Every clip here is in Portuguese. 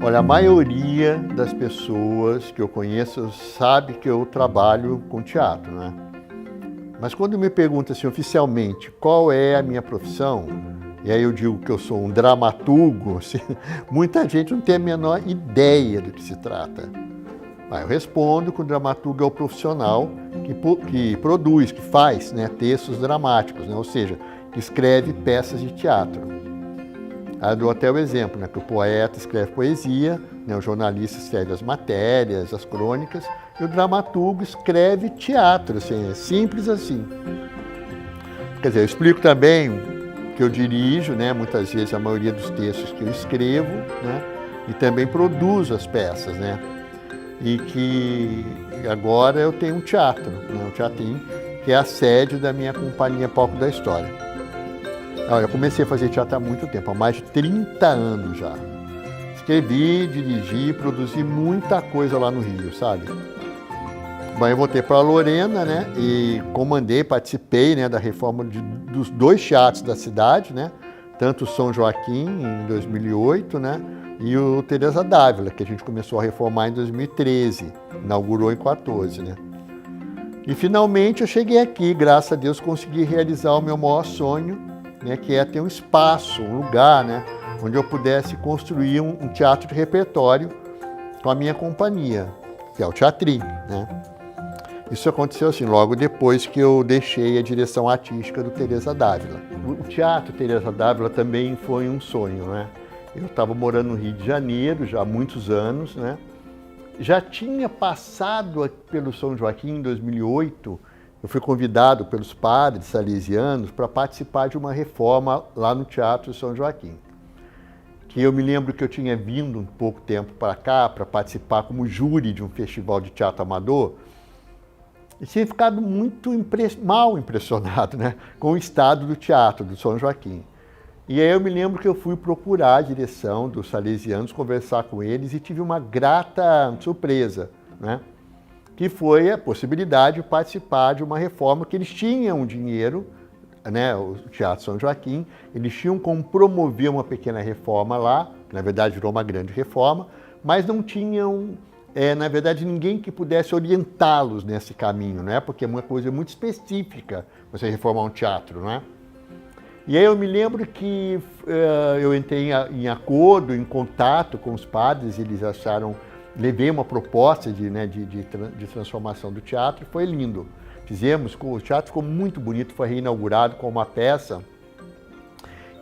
Olha, a maioria das pessoas que eu conheço sabe que eu trabalho com teatro, né? Mas quando me perguntam assim, oficialmente, qual é a minha profissão, e aí eu digo que eu sou um dramaturgo, assim, muita gente não tem a menor ideia do que se trata. Aí eu respondo que o dramaturgo é o profissional que produz, que faz, né, textos dramáticos, né? Ou seja, que escreve peças de teatro. Aí eu dou até o exemplo, né, que o poeta escreve poesia, né, o jornalista escreve as matérias, as crônicas, e o dramaturgo escreve teatro, assim, é simples assim. Quer dizer, eu explico também que eu dirijo, né, muitas vezes a maioria dos textos que eu escrevo, né, e também produzo as peças, né, e que agora eu tenho um teatro, né, um teatrinho, que é a sede da minha companhia Palco da História. Eu comecei a fazer teatro há muito tempo, há mais de 30 anos já. Escrevi, dirigi, produzi muita coisa lá no Rio, sabe? Bom, eu voltei para Lorena, né, e comandei, participei, né, da reforma dos 2 teatros da cidade, né, tanto o São Joaquim, em 2008, né, e o Teresa d'Ávila, que a gente começou a reformar em 2013, inaugurou em 2014, né. E finalmente eu cheguei aqui, graças a Deus consegui realizar o meu maior sonho, né, que é ter um espaço, um lugar, né, onde eu pudesse construir um teatro de repertório com a minha companhia, que é o Teatrinho, né. Isso aconteceu assim, logo depois que eu deixei a direção artística do Teresa d'Ávila. O Teatro Teresa d'Ávila também foi um sonho, né. Eu estava morando no Rio de Janeiro já há muitos anos, né. Já tinha passado pelo São Joaquim em 2008, eu fui convidado pelos padres salesianos para participar de uma reforma lá no Teatro São Joaquim. Que eu me lembro que eu tinha vindo um pouco tempo para cá para participar como júri de um festival de teatro amador e tinha ficado muito mal impressionado, né, com o estado do teatro do São Joaquim. E aí eu me lembro que eu fui procurar a direção dos salesianos, conversar com eles e tive uma grata surpresa, né? Que foi a possibilidade de participar de uma reforma que eles tinham dinheiro, né, o Teatro São Joaquim, eles tinham como promover uma pequena reforma lá, que na verdade virou uma grande reforma, mas não tinham, na verdade, ninguém que pudesse orientá-los nesse caminho, né, porque é uma coisa muito específica você reformar um teatro, né. E aí eu me lembro que eu entrei em acordo, em contato com os padres, eles acharam, levei uma proposta de transformação do teatro e foi lindo. Fizemos, o teatro ficou muito bonito, foi reinaugurado com uma peça,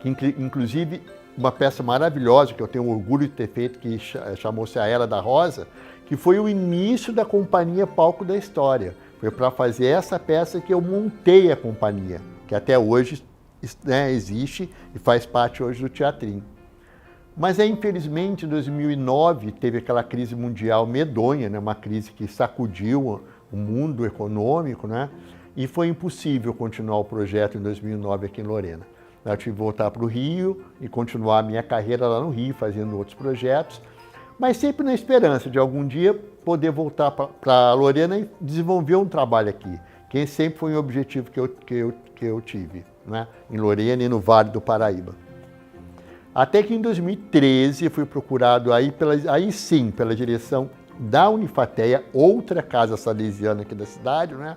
que inclusive uma peça maravilhosa, que eu tenho orgulho de ter feito, que chamou-se A Era da Rosa, que foi o início da companhia Palco da História. Foi para fazer essa peça que eu montei a companhia, que até hoje, né, existe e faz parte hoje do Teatrinho. Mas aí, infelizmente, em 2009 teve aquela crise mundial medonha, né, uma crise que sacudiu o mundo econômico, né, e foi impossível continuar o projeto em 2009 aqui em Lorena. Eu tive que voltar para o Rio e continuar a minha carreira lá no Rio, fazendo outros projetos, mas sempre na esperança de algum dia poder voltar para Lorena e desenvolver um trabalho aqui, que sempre foi um objetivo que eu tive, né, em Lorena e no Vale do Paraíba. Até que em 2013 eu fui procurado aí sim pela direção da Unifateia, outra casa salesiana aqui da cidade, né,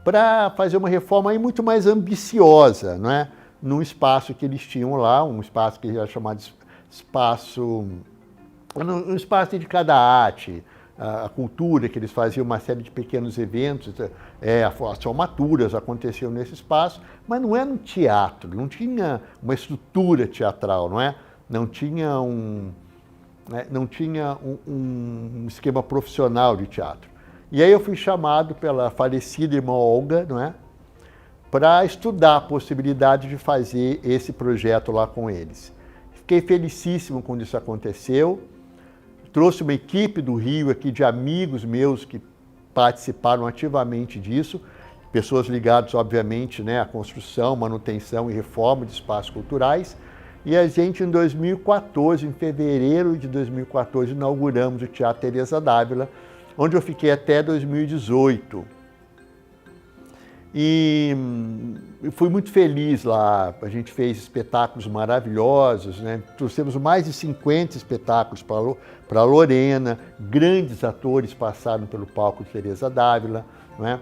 para fazer uma reforma aí muito mais ambiciosa, né, num espaço que eles tinham lá, um espaço que era chamado um espaço dedicado à arte, a cultura, que eles faziam uma série de pequenos eventos, as formaturas aconteciam nesse espaço, mas não era um teatro, não tinha uma estrutura teatral, não tinha um esquema profissional de teatro. E aí eu fui chamado pela falecida irmã Olga, para estudar a possibilidade de fazer esse projeto lá com eles. Fiquei felicíssimo quando isso aconteceu. Trouxe uma equipe do Rio aqui de amigos meus que participaram ativamente disso, pessoas ligadas, obviamente, à construção, manutenção e reforma de espaços culturais. E a gente, em 2014, em fevereiro de 2014, inauguramos o Teatro Teresa d'Ávila, onde eu fiquei até 2018. E fui muito feliz lá. A gente fez espetáculos maravilhosos, né? Trouxemos mais de 50 espetáculos para Lorena, grandes atores passaram pelo palco de Teresa d'Ávila, né?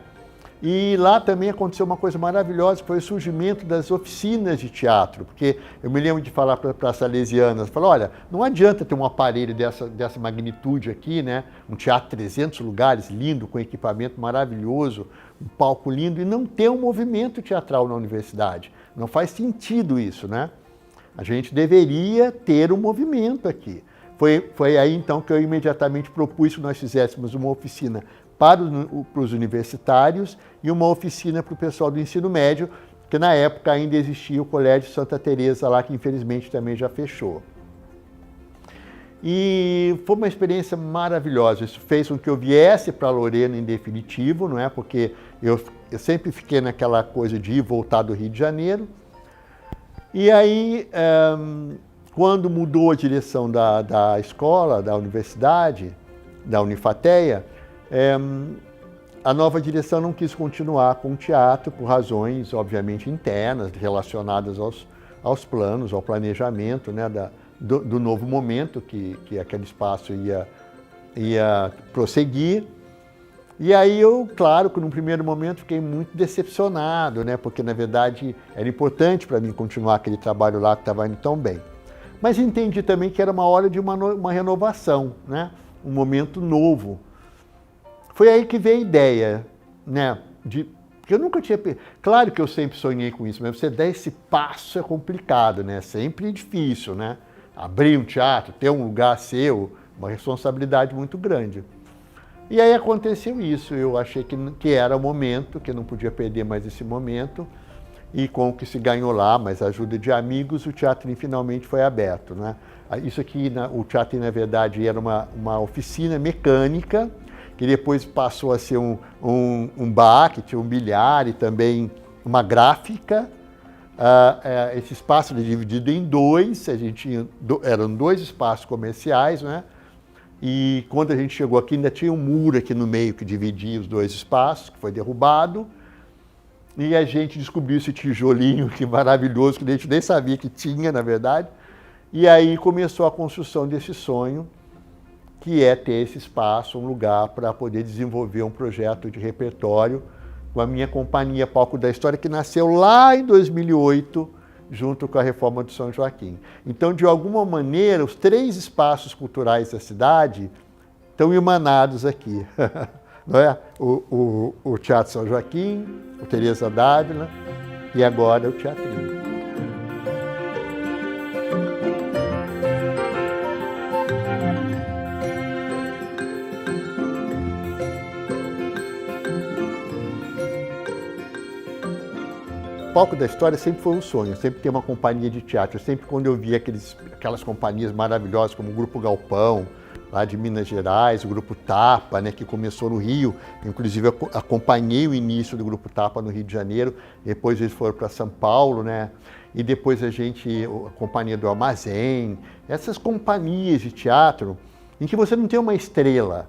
E lá também aconteceu uma coisa maravilhosa, que foi o surgimento das oficinas de teatro, porque eu me lembro de falar para as salesianas, falar, olha, não adianta ter um aparelho dessa magnitude aqui, né? Um teatro 300 lugares, lindo, com equipamento maravilhoso, um palco lindo, e não ter um movimento teatral na universidade. Não faz sentido isso, né? A gente deveria ter um movimento aqui. Foi aí então que eu imediatamente propus que nós fizéssemos uma oficina para os universitários e uma oficina para o pessoal do ensino médio, porque na época ainda existia o Colégio Santa Teresa lá, que infelizmente também já fechou. E foi uma experiência maravilhosa. Isso fez com que eu viesse para Lorena em definitivo, não é? Porque eu sempre fiquei naquela coisa de ir e voltar do Rio de Janeiro. E aí, quando mudou a direção da escola, da universidade, da Unifateia, a nova direção não quis continuar com o teatro por razões, obviamente, internas, relacionadas aos planos, ao planejamento, né, do novo momento que aquele espaço ia prosseguir. E aí eu, claro, que num primeiro momento fiquei muito decepcionado, né, porque na verdade era importante para mim continuar aquele trabalho lá que estava indo tão bem. Mas entendi também que era uma hora de uma renovação, né, um momento novo. Foi aí que veio a ideia, né, porque eu nunca tinha... Claro que eu sempre sonhei com isso, mas você dar esse passo é complicado, né, sempre difícil, né, abrir um teatro, ter um lugar seu, uma responsabilidade muito grande. E aí aconteceu isso, eu achei que era o momento, que eu não podia perder mais esse momento, e com o que se ganhou lá, mas a ajuda de amigos, o Teatrinho finalmente foi aberto, né. Isso aqui, o Teatrinho, na verdade, era uma oficina mecânica, que depois passou a ser um bar, que tinha um bilhar e também uma gráfica. Esse espaço era dividido em dois, eram dois espaços comerciais, né? E quando a gente chegou aqui, ainda tinha um muro aqui no meio que dividia os dois espaços, que foi derrubado. E a gente descobriu esse tijolinho que maravilhoso, que a gente nem sabia que tinha, na verdade. E aí começou a construção desse sonho, que é ter esse espaço, um lugar para poder desenvolver um projeto de repertório com a minha companhia Palco da História, que nasceu lá em 2008, junto com a reforma do São Joaquim. Então, de alguma maneira, os 3 espaços culturais da cidade estão emanados aqui. Não é? O Teatro São Joaquim, o Teresa d'Ávila e agora o Teatrinho. O Palco da História sempre foi um sonho, sempre ter uma companhia de teatro. Sempre quando eu via aquelas companhias maravilhosas, como o Grupo Galpão, lá de Minas Gerais, o Grupo Tapa, né, que começou no Rio, inclusive eu acompanhei o início do Grupo Tapa no Rio de Janeiro, depois eles foram para São Paulo, né, e depois a Companhia do Armazém, essas companhias de teatro em que você não tem uma estrela,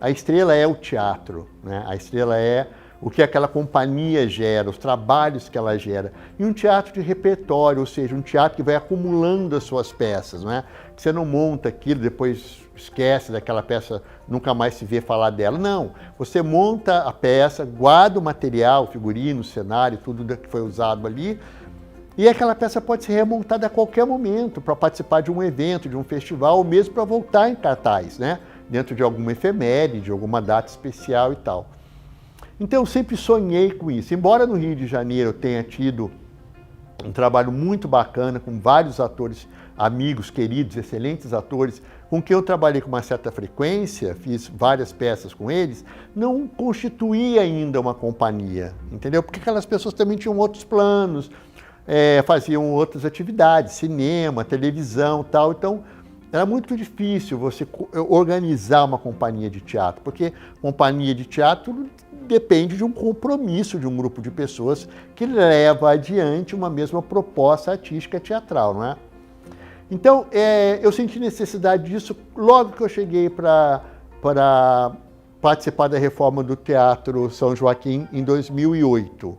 a estrela é o teatro, né, a estrela é o que aquela companhia gera, os trabalhos que ela gera. E um teatro de repertório, ou seja, um teatro que vai acumulando as suas peças, não é? Você não monta aquilo, depois esquece daquela peça, nunca mais se vê falar dela. Não, você monta a peça, guarda o material, o figurino, o cenário, tudo que foi usado ali, e aquela peça pode ser remontada a qualquer momento para participar de um evento, de um festival, ou mesmo para voltar em cartaz, né? Dentro de alguma efeméride, de alguma data especial e tal. Então, eu sempre sonhei com isso. Embora no Rio de Janeiro eu tenha tido um trabalho muito bacana com vários atores, amigos, queridos, excelentes atores, com quem eu trabalhei com uma certa frequência, fiz várias peças com eles, não constituía ainda uma companhia, entendeu? Porque aquelas pessoas também tinham outros planos, faziam outras atividades, cinema, televisão, tal. Então, era muito difícil você organizar uma companhia de teatro, porque companhia de teatro depende de um compromisso de um grupo de pessoas que leva adiante uma mesma proposta artística teatral, não é? Então, eu senti necessidade disso logo que eu cheguei para participar da reforma do Teatro São Joaquim em 2008.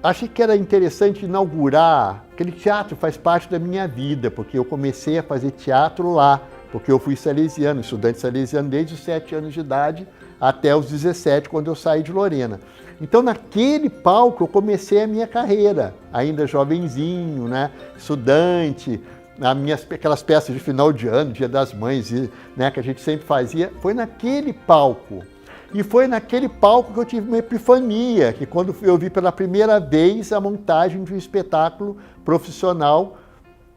achei que era interessante inaugurar. Aquele teatro faz parte da minha vida, porque eu comecei a fazer teatro lá, porque eu fui salesiano, estudante salesiano desde os 7 anos de idade até os 17, quando eu saí de Lorena. Então, naquele palco, eu comecei a minha carreira, ainda jovenzinho, né, estudante, aquelas peças de final de ano, Dia das Mães, né, que a gente sempre fazia, foi naquele palco. E foi naquele palco que eu tive uma epifania, que quando eu vi pela primeira vez a montagem de um espetáculo profissional,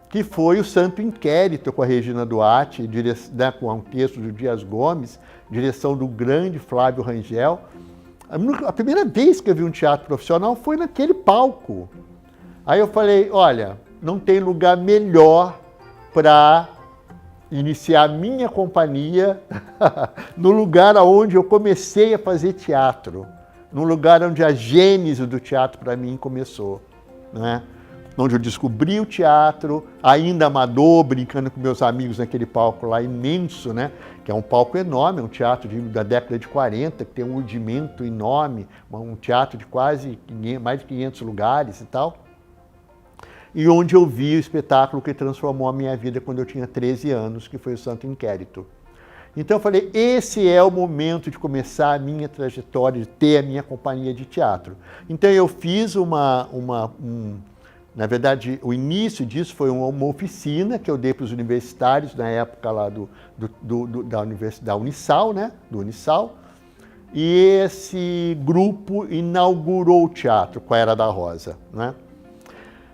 que foi o Santo Inquérito, com a Regina Duarte, né, com um texto do Dias Gomes, direção do grande Flávio Rangel. A primeira vez que eu vi um teatro profissional foi naquele palco. Aí eu falei, olha, não tem lugar melhor para iniciar a minha companhia no lugar onde eu comecei a fazer teatro, no lugar onde a gênese do teatro para mim começou, né? Onde eu descobri o teatro, ainda amador, brincando com meus amigos naquele palco lá imenso, né? Que é um palco enorme, um teatro da década de 40, que tem um rudimento enorme, um teatro de quase mais de 500 lugares e tal. E onde eu vi o espetáculo que transformou a minha vida quando eu tinha 13 anos, que foi o Santo Inquérito. Então eu falei, esse é o momento de começar a minha trajetória, de ter a minha companhia de teatro. Então eu fiz na verdade, o início disso foi uma oficina que eu dei para os universitários, na época lá da Unisal, né? Do Unisal. E esse grupo inaugurou o teatro com a Era da Rosa, né?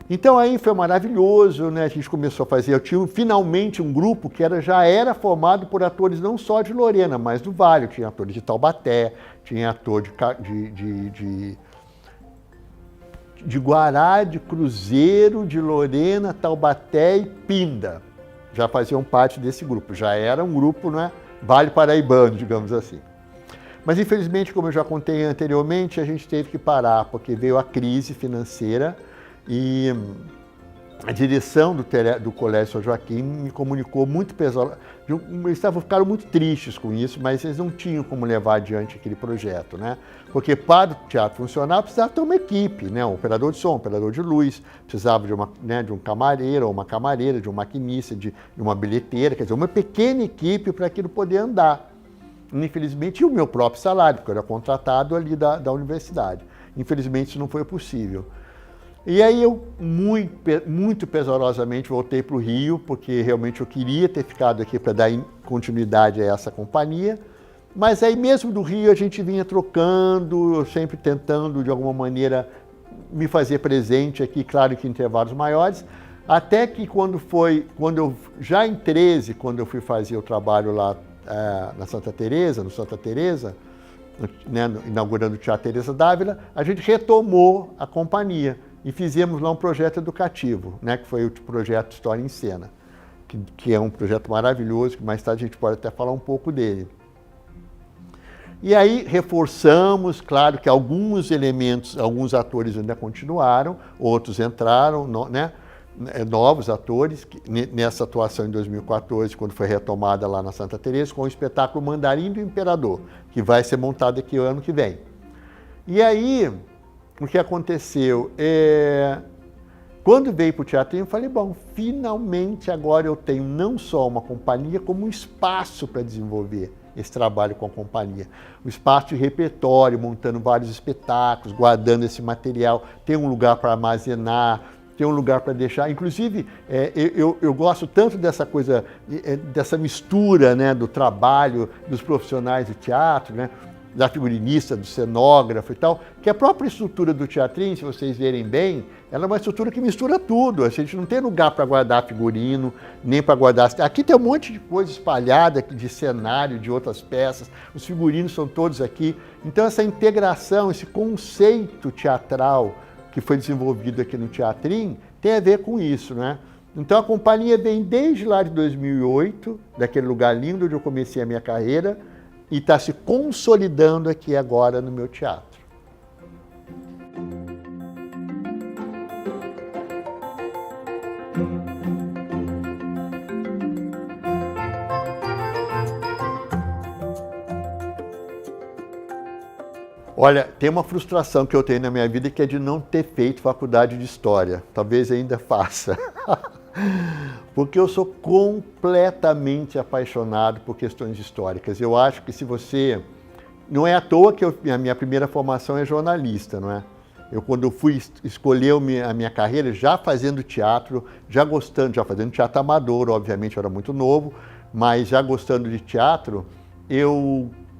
Então aí foi maravilhoso, né? A gente começou a fazer, eu tinha finalmente um grupo que já era formado por atores não só de Lorena, mas do Vale. Eu tinha atores de Taubaté, tinha ator de Guará, de Cruzeiro, de Lorena, Taubaté e Pinda. Já faziam parte desse grupo, já era um grupo, né, Vale Paraibano, digamos assim. Mas infelizmente, como eu já contei anteriormente, a gente teve que parar, porque veio a crise financeira e a direção do Colégio São Joaquim me comunicou muito pesado. Eles ficaram muito tristes com isso, mas eles não tinham como levar adiante aquele projeto, né? Porque para o teatro funcionar, precisava ter uma equipe, né? Um operador de som, um operador de luz, precisava de um camareiro ou uma camareira, de um maquinista, de uma bilheteira, quer dizer, uma pequena equipe para aquilo poder andar. Infelizmente, e o meu próprio salário, porque eu era contratado ali da universidade. Infelizmente, isso não foi possível. E aí eu, muito pesarosamente, voltei para o Rio, porque realmente eu queria ter ficado aqui para dar continuidade a essa companhia. Mas aí mesmo do Rio a gente vinha trocando, eu sempre tentando de alguma maneira me fazer presente aqui, claro que em intervalos maiores, até que quando eu já em 13, quando eu fui fazer o trabalho lá na Santa Teresa, no Santa Teresa, né, inaugurando o Teatro Teresa d'Ávila, a gente retomou a companhia. E fizemos lá um projeto educativo, né, que foi o projeto História em Cena, que é um projeto maravilhoso, que mais tarde a gente pode até falar um pouco dele. E aí reforçamos, claro que alguns elementos, alguns atores ainda continuaram, outros entraram, né, novos atores, nessa atuação em 2014, quando foi retomada lá na Santa Teresa, com o espetáculo Mandarim do Imperador, que vai ser montado aqui o ano que vem. E aí, o que aconteceu? Quando veio para o teatro, eu falei, bom, finalmente agora eu tenho não só uma companhia, como um espaço para desenvolver esse trabalho com a companhia. Um espaço de repertório, montando vários espetáculos, guardando esse material, tem um lugar para armazenar, tem um lugar para deixar. Inclusive, eu gosto tanto dessa coisa, dessa mistura, né, do trabalho dos profissionais de teatro, né, da figurinista, do cenógrafo e tal, que a própria estrutura do teatrinho, se vocês verem bem, ela é uma estrutura que mistura tudo. A gente não tem lugar para guardar figurino, nem para guardar... Aqui tem um monte de coisa espalhada de cenário, de outras peças, os figurinos são todos aqui. Então essa integração, esse conceito teatral que foi desenvolvido aqui no teatrinho, tem a ver com isso, né? Então a companhia vem desde lá de 2008, daquele lugar lindo onde eu comecei a minha carreira, e está se consolidando aqui agora no meu teatro. Olha, tem uma frustração que eu tenho na minha vida que é de não ter feito faculdade de História. Talvez ainda faça. Porque eu sou completamente apaixonado por questões históricas. Eu acho que se você... Não é à toa que a minha primeira formação é jornalista, não é? Quando eu fui escolher a minha carreira, já fazendo teatro, já fazendo teatro amador, obviamente eu era muito novo, mas já gostando de teatro,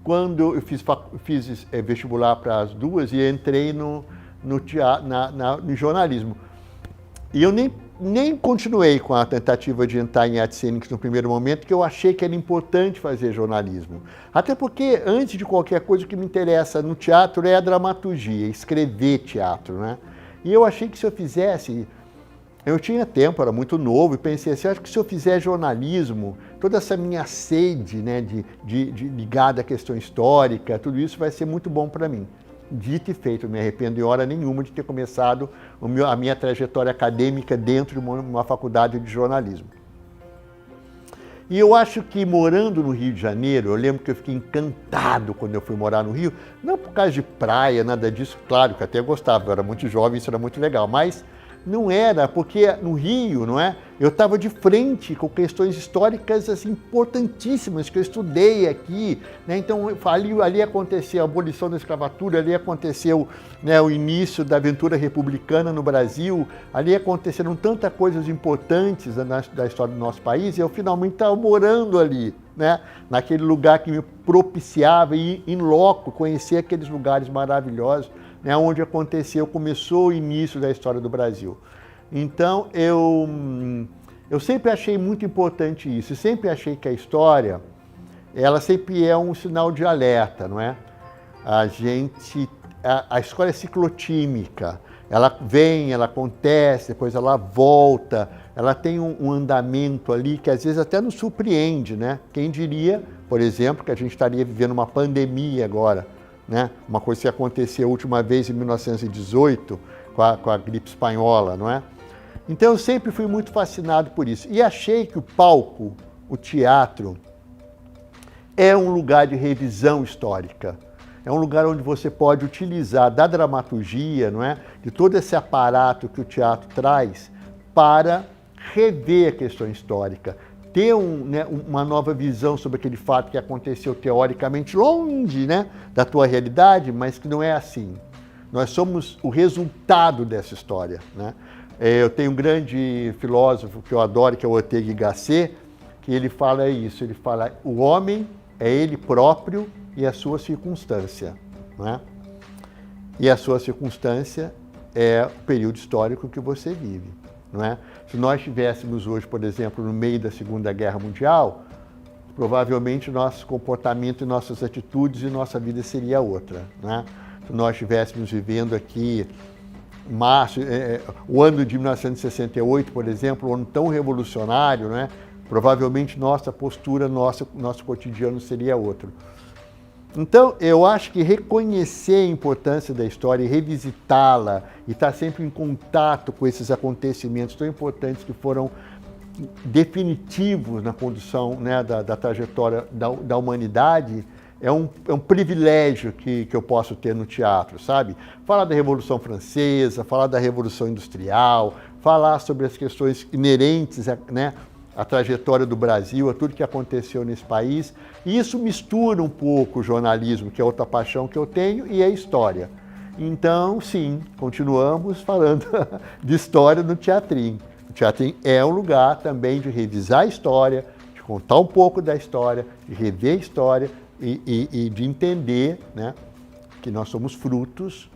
quando eu fiz vestibular para as duas e entrei no jornalismo. E eu nem continuei com a tentativa de entrar em artes cênicas no primeiro momento, porque eu achei que era importante fazer jornalismo. Até porque, antes de qualquer coisa, o que me interessa no teatro é a dramaturgia, escrever teatro, né? E eu achei que se eu fizesse... Eu tinha tempo, era muito novo, e pensei assim, acho que se eu fizer jornalismo, toda essa minha sede, né, de ligada à questão histórica, tudo isso vai ser muito bom para mim. Dito e feito, não me arrependo em hora nenhuma de ter começado a minha trajetória acadêmica dentro de uma faculdade de jornalismo. E eu acho que morando no Rio de Janeiro, eu lembro que eu fiquei encantado quando eu fui morar no Rio, não por causa de praia, nada disso, claro que até gostava, eu era muito jovem, isso era muito legal, mas não era, porque no Rio, não é? Eu estava de frente com questões históricas assim, importantíssimas que eu estudei aqui, né? Então ali aconteceu a abolição da escravatura, ali aconteceu, né, o início da aventura republicana no Brasil, ali aconteceram tantas coisas importantes da história do nosso país e eu finalmente estava morando ali, né? Naquele lugar que me propiciava ir in loco, conhecer aqueles lugares maravilhosos, né, onde começou o início da história do Brasil. Então, eu sempre achei muito importante isso, sempre achei que a história, ela sempre é um sinal de alerta, não é? A história é ciclotímica, ela vem, ela acontece, depois ela volta, ela tem um andamento ali que às vezes até nos surpreende, né? Quem diria, por exemplo, que a gente estaria vivendo uma pandemia agora, né? Uma coisa que aconteceu a última vez em 1918 com a gripe espanhola, não é? Então eu sempre fui muito fascinado por isso e achei que o palco, o teatro, é um lugar de revisão histórica, é um lugar onde você pode utilizar da dramaturgia, não é? De todo esse aparato que o teatro traz para rever a questão histórica, ter uma nova visão sobre aquele fato que aconteceu teoricamente longe, né, da tua realidade, mas que não é assim. Nós somos o resultado dessa história, né? Eu tenho um grande filósofo que eu adoro, que é o Ortega y Gasset, que ele fala isso, ele fala, o homem é ele próprio e a sua circunstância, né? E a sua circunstância é o período histórico que você vive, não é? Se nós estivéssemos hoje, por exemplo, no meio da Segunda Guerra Mundial, provavelmente nosso comportamento, nossas atitudes e nossa vida seria outra, né? Se nós estivéssemos vivendo aqui o ano de 1968, por exemplo, um ano tão revolucionário, né? Provavelmente nossa postura, nosso cotidiano seria outro. Então, eu acho que reconhecer a importância da história e revisitá-la e estar sempre em contato com esses acontecimentos tão importantes que foram definitivos na condução, né, da trajetória da humanidade, é um privilégio que eu posso ter no teatro, sabe? Falar da Revolução Francesa, falar da Revolução Industrial, falar sobre as questões inerentes, né, à trajetória do Brasil, a tudo que aconteceu nesse país. E isso mistura um pouco o jornalismo, que é outra paixão que eu tenho, e a história. Então, sim, continuamos falando de história no teatrinho. O teatrinho é um lugar também de revisar a história, de contar um pouco da história, de rever a história e de entender, né, que nós somos frutos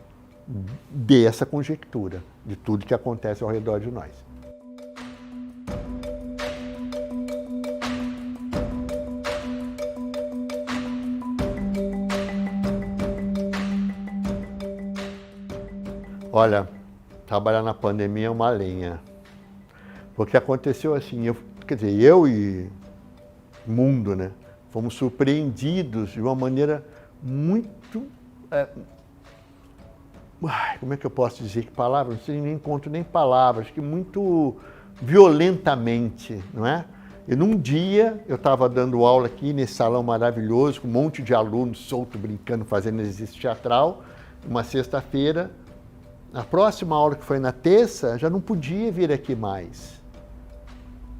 dessa conjectura, de tudo que acontece ao redor de nós. Olha, trabalhar na pandemia é uma lenha, porque aconteceu assim, eu e o mundo, né, fomos surpreendidos de uma maneira muito, como é que eu posso dizer que palavras, não sei, nem encontro nem palavras, que muito violentamente, não é? E num dia eu estava dando aula aqui nesse salão maravilhoso, com um monte de alunos solto, brincando, fazendo exercício teatral, uma sexta-feira, a próxima aula que foi na terça, já não podia vir aqui mais,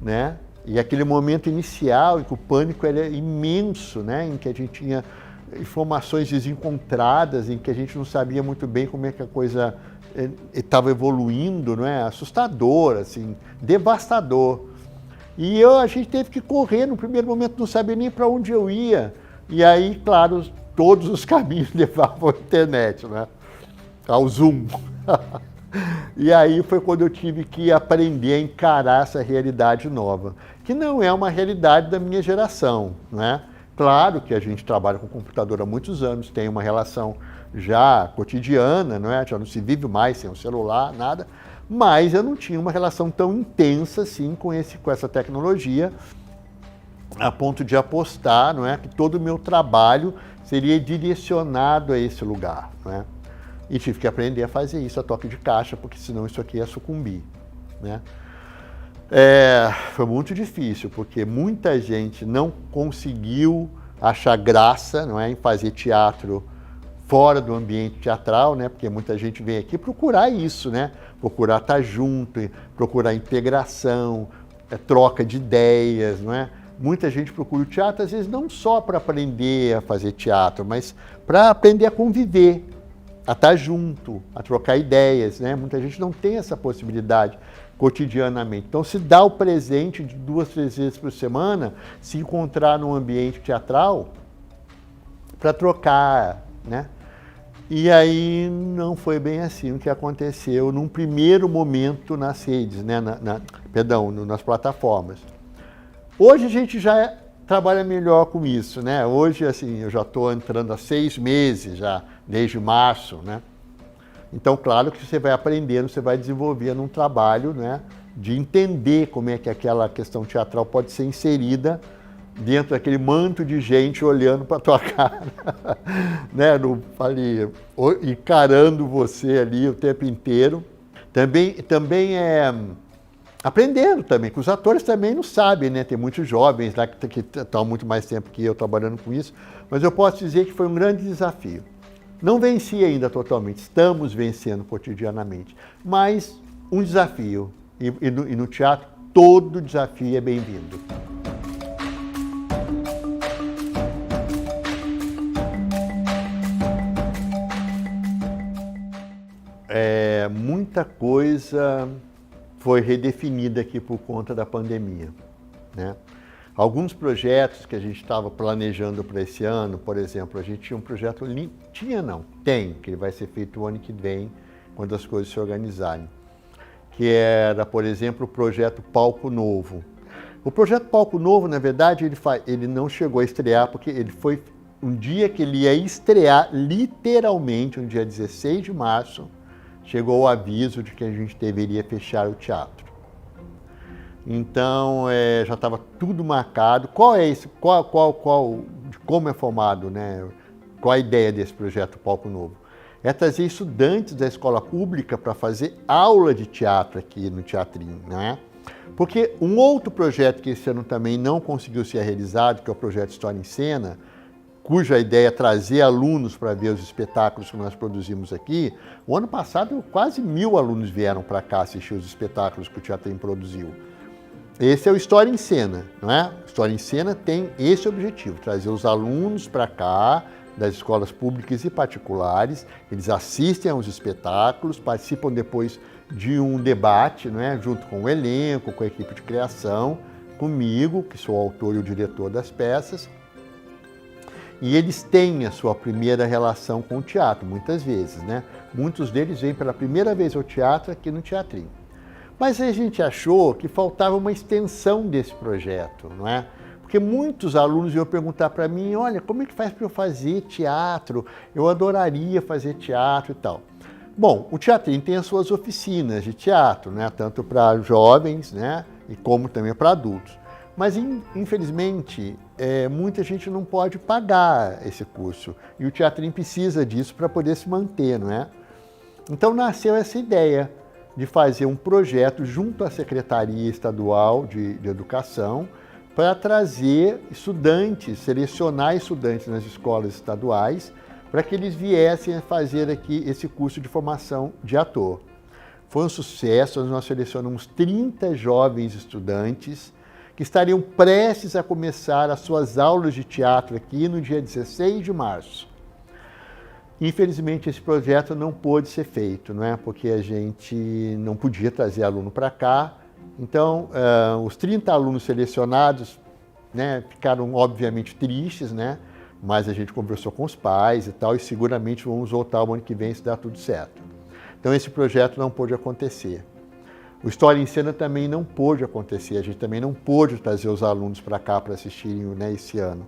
né? E aquele momento inicial em que o pânico era imenso, né? Em que a gente tinha informações desencontradas, em que a gente não sabia muito bem como é que a coisa estava evoluindo, não é? Assustador, assim, devastador. E a gente teve que correr, no primeiro momento não sabia nem para onde eu ia. E aí, claro, todos os caminhos levavam à internet, né? Ao Zoom. E aí foi quando eu tive que aprender a encarar essa realidade nova, que não é uma realidade da minha geração, né? Claro que a gente trabalha com computador há muitos anos, tem uma relação já cotidiana, não é? Já não se vive mais sem o celular, nada, mas eu não tinha uma relação tão intensa assim com essa tecnologia, a ponto de apostar, não é, que todo o meu trabalho seria direcionado a esse lugar, não é? E tive que aprender a fazer isso a toque de caixa, porque senão isso aqui ia sucumbir, né? Foi muito difícil, porque muita gente não conseguiu achar graça, não é, em fazer teatro fora do ambiente teatral, né? Porque muita gente vem aqui procurar isso, né? Procurar estar junto, procurar integração, troca de ideias, não é? Muita gente procura o teatro, às vezes, não só para aprender a fazer teatro, mas para aprender a conviver, a estar junto, a trocar ideias, né? Muita gente não tem essa possibilidade cotidianamente. Então, se dá o presente de 2, 3 vezes por semana, se encontrar num ambiente teatral para trocar, né? E aí não foi bem assim o que aconteceu num primeiro momento nas redes, né? Nas plataformas. Hoje a gente já trabalha melhor com isso, né? Hoje, assim, eu já estou entrando há 6 meses já, desde março, né? Então, claro que você vai aprendendo, você vai desenvolvendo um trabalho, né, de entender como é que aquela questão teatral pode ser inserida dentro daquele manto de gente olhando para a tua cara, né, encarando você ali o tempo inteiro. Também aprendendo também, que os atores também não sabem, né? Tem muitos jovens lá que estão muito mais tempo que eu trabalhando com isso, mas eu posso dizer que foi um grande desafio. Não venci ainda totalmente, estamos vencendo cotidianamente, mas um desafio. E no teatro, todo desafio é bem-vindo. Muita coisa foi redefinida aqui por conta da pandemia, né? Alguns projetos que a gente estava planejando para esse ano, por exemplo, a gente tinha um projeto, tem, que ele vai ser feito o ano que vem, quando as coisas se organizarem, que era, por exemplo, o projeto Palco Novo. O projeto Palco Novo, na verdade, ele não chegou a estrear, porque ele foi um dia que ele ia estrear, literalmente, no dia 16 de março, chegou o aviso de que a gente deveria fechar o teatro. Então, já estava tudo marcado. Como é formado, né? Qual a ideia desse projeto Palco Novo? É trazer estudantes da escola pública para fazer aula de teatro aqui no Teatrinho, né? Porque um outro projeto que esse ano também não conseguiu ser realizado, que é o projeto História em Cena, cuja ideia é trazer alunos para ver os espetáculos que nós produzimos aqui. O ano passado, quase 1000 alunos vieram para cá assistir os espetáculos que o Teatrinho produziu. Esse é o História em Cena, não é? História em Cena tem esse objetivo, trazer os alunos para cá, das escolas públicas e particulares, eles assistem aos espetáculos, participam depois de um debate, não é? Junto com o elenco, com a equipe de criação, comigo, que sou o autor e o diretor das peças, e eles têm a sua primeira relação com o teatro, muitas vezes, né? Muitos deles vêm pela primeira vez ao teatro aqui no Teatrinho. Mas a gente achou que faltava uma extensão desse projeto, não é? Porque muitos alunos iam perguntar para mim, olha, como é que faz para eu fazer teatro? Eu adoraria fazer teatro e tal. Bom, o Teatrinho tem as suas oficinas de teatro, né? Tanto para jovens, né? E como também para adultos. Mas, infelizmente, muita gente não pode pagar esse curso. E o Teatrinho precisa disso para poder se manter, não é? Então nasceu essa ideia de fazer um projeto junto à Secretaria Estadual de Educação para trazer estudantes, selecionar estudantes nas escolas estaduais para que eles viessem a fazer aqui esse curso de formação de ator. Foi um sucesso, nós selecionamos 30 jovens estudantes que estariam prestes a começar as suas aulas de teatro aqui no dia 16 de março. Infelizmente, esse projeto não pôde ser feito, não é? Porque a gente não podia trazer aluno para cá. Então, os 30 alunos selecionados, né, ficaram obviamente tristes, né? Mas a gente conversou com os pais e tal, e seguramente vamos voltar o ano que vem se dar tudo certo. Então, esse projeto não pôde acontecer. O História em Cena também não pôde acontecer, a gente também não pôde trazer os alunos para cá para assistirem, né, esse ano.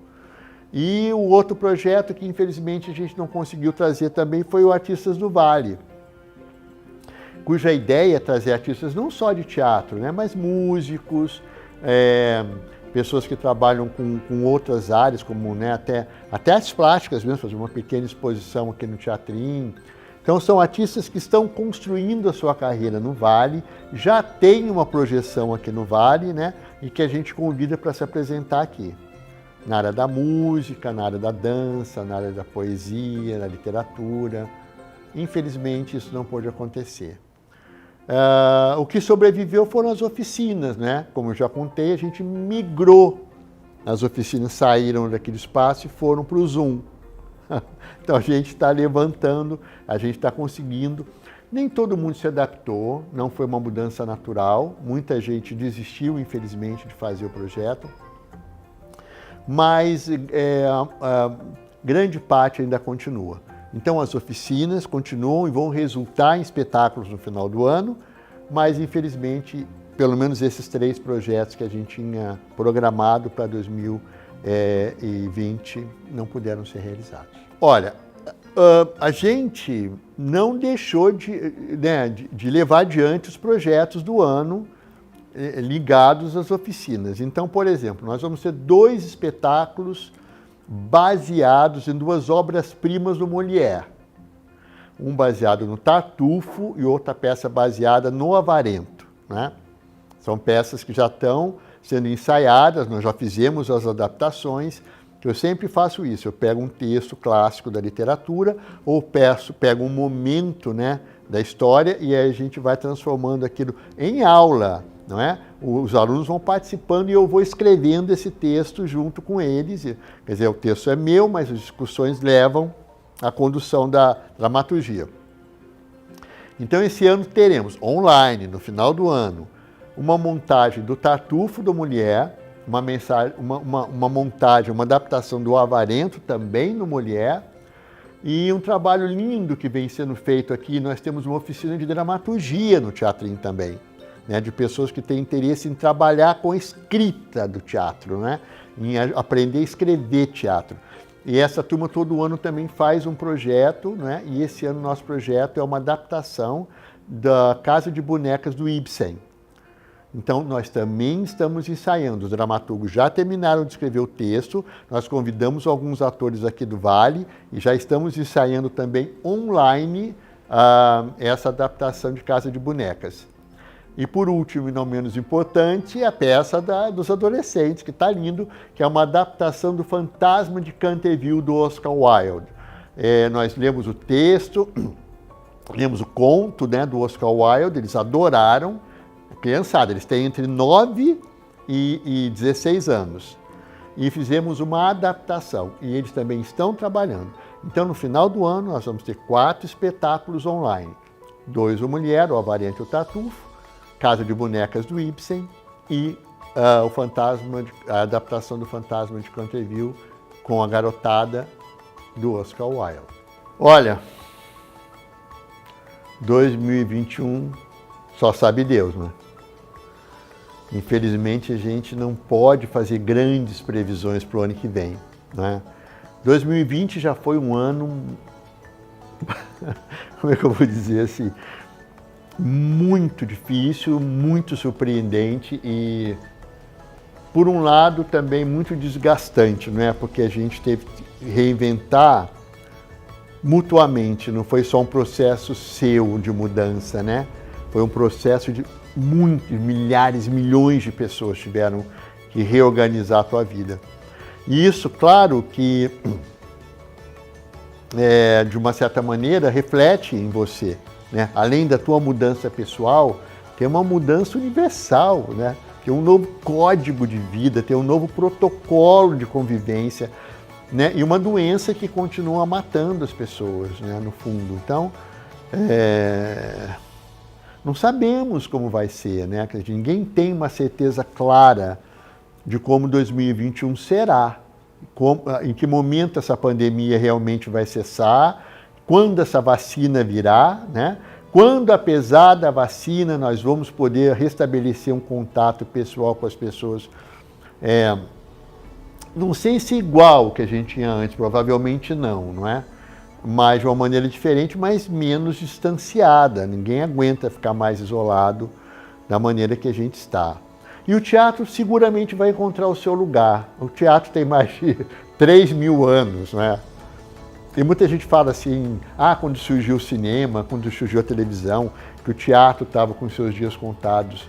E o outro projeto que infelizmente a gente não conseguiu trazer também foi o Artistas do Vale, cuja ideia é trazer artistas não só de teatro, né, mas músicos, pessoas que trabalham com outras áreas, como, né, até as plásticas mesmo, fazer uma pequena exposição aqui no Teatrinho. Então são artistas que estão construindo a sua carreira no Vale, já tem uma projeção aqui no Vale, né, e que a gente convida para se apresentar aqui. Na área da música, na área da dança, na área da poesia, da literatura. Infelizmente isso não pôde acontecer. O que sobreviveu foram as oficinas, né? Como eu já contei, a gente migrou. As oficinas saíram daquele espaço e foram para o Zoom. Então a gente está levantando, a gente está conseguindo. Nem todo mundo se adaptou, não foi uma mudança natural. Muita gente desistiu, infelizmente, de fazer o projeto. Mas a grande parte ainda continua. Então as oficinas continuam e vão resultar em espetáculos no final do ano, mas infelizmente, pelo menos esses 3 projetos que a gente tinha programado para 2020 não puderam ser realizados. Olha, a gente não deixou de levar adiante os projetos do ano ligados às oficinas. Então, por exemplo, nós vamos ter 2 espetáculos baseados em 2 obras-primas do Molière. Um baseado no Tartufo e outra peça baseada no Avarento, né? São peças que já estão sendo ensaiadas, nós já fizemos as adaptações. Eu sempre faço isso, eu pego um texto clássico da literatura ou pego um momento, né, da história e aí a gente vai transformando aquilo em aula. Não é? Os alunos vão participando e eu vou escrevendo esse texto junto com eles. Quer dizer, o texto é meu, mas as discussões levam à condução da dramaturgia. Então, esse ano teremos online, no final do ano, uma montagem do Tartufo do Molière, uma montagem, uma adaptação do Avarento também no Molière, e um trabalho lindo que vem sendo feito aqui. Nós temos uma oficina de dramaturgia no Teatrinho também. Né, de pessoas que têm interesse em trabalhar com a escrita do teatro, né, em aprender a escrever teatro. E essa turma todo ano também faz um projeto, né, e esse ano nosso projeto é uma adaptação da Casa de Bonecas do Ibsen. Então nós também estamos ensaiando, os dramaturgos já terminaram de escrever o texto, nós convidamos alguns atores aqui do Vale e já estamos ensaiando também online essa adaptação de Casa de Bonecas. E por último, e não menos importante, a peça dos adolescentes, que está lindo, que é uma adaptação do Fantasma de Canterville, do Oscar Wilde. Nós lemos o texto, lemos o conto, né, do Oscar Wilde, eles adoraram, criançada, eles têm entre 9 e 16 anos. E fizemos uma adaptação, e eles também estão trabalhando. Então, no final do ano, nós vamos ter 4 espetáculos online. 2 o Molière, o Avarento e o Tartufo, Casa de Bonecas do Ibsen e a adaptação do Fantasma de Canterville com a garotada do Oscar Wilde. Olha, 2021 só sabe Deus, né? Infelizmente a gente não pode fazer grandes previsões para o ano que vem, né? 2020 já foi um ano, como é que eu vou dizer assim, muito difícil, muito surpreendente e, por um lado, também muito desgastante, não é? Porque a gente teve que reinventar mutuamente, não foi só um processo seu de mudança, né? Foi um processo de muitos, milhares, milhões de pessoas tiveram que reorganizar a tua vida. E isso, claro que de uma certa maneira, reflete em você, né? Além da tua mudança pessoal, tem uma mudança universal, né? Tem um novo código de vida, tem um novo protocolo de convivência, né? E uma doença que continua matando as pessoas, né? No fundo. Então, não sabemos como vai ser, né? Ninguém tem uma certeza clara de como 2021 será, em que momento essa pandemia realmente vai cessar, quando essa vacina virá, né? Quando, apesar da vacina, nós vamos poder restabelecer um contato pessoal com as pessoas, não sei se igual ao que a gente tinha antes, provavelmente não é? Mas de uma maneira diferente, mas menos distanciada. Ninguém aguenta ficar mais isolado da maneira que a gente está. E o teatro seguramente vai encontrar o seu lugar. O teatro tem mais de 3.000 anos, não é? E muita gente fala assim, quando surgiu o cinema, quando surgiu a televisão, que o teatro estava com seus dias contados.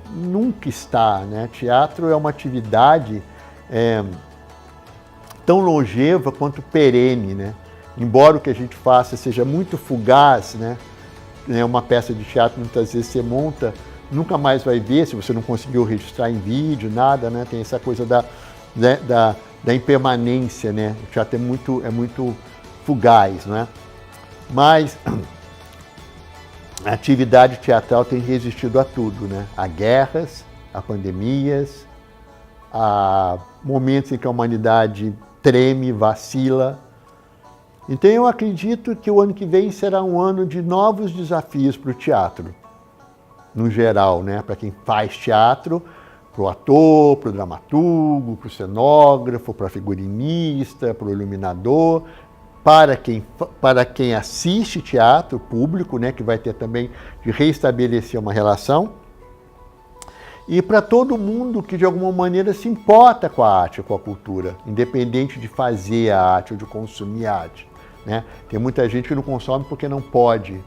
Nunca está, né? Teatro é uma atividade tão longeva quanto perene, né? Embora o que a gente faça seja muito fugaz, né? Uma peça de teatro, muitas vezes você monta, nunca mais vai ver, se você não conseguiu registrar em vídeo, nada, né? Tem essa coisa da impermanência, né? O teatro é muito fugaz, né? Mas a atividade teatral tem resistido a tudo, né? A guerras, a pandemias, a momentos em que a humanidade treme, vacila. Então eu acredito que o ano que vem será um ano de novos desafios para o teatro, no geral, né? Para quem faz teatro, para o ator, para o dramaturgo, para o cenógrafo, para o figurinista, para o iluminador, para quem assiste teatro público, né? Que vai ter também de reestabelecer uma relação, e para todo mundo que de alguma maneira se importa com a arte, com a cultura, independente de fazer a arte ou de consumir a arte, né? Tem muita gente que não consome porque não pode.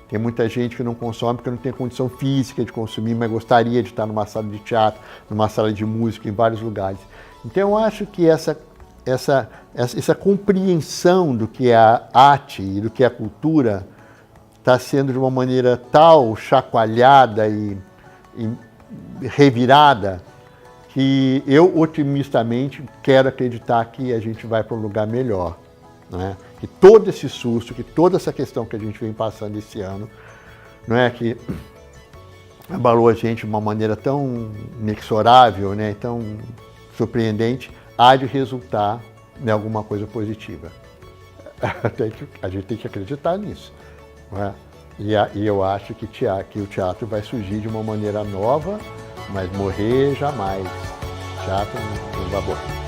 Tem muita gente que não consome porque não tem condição física de consumir, mas gostaria de estar numa sala de teatro, numa sala de música, em vários lugares. Então eu acho que essa compreensão do que é a arte e do que é a cultura está sendo de uma maneira tal chacoalhada e revirada, que eu otimistamente quero acreditar que a gente vai para um lugar melhor, né? Que todo esse susto, que toda essa questão que a gente vem passando esse ano, não é, que abalou a gente de uma maneira tão inexorável, né, tão surpreendente, há de resultar em alguma coisa positiva. A gente tem que acreditar nisso, não é? E eu acho que o teatro vai surgir de uma maneira nova, mas morrer jamais. Teatro não vai morrer.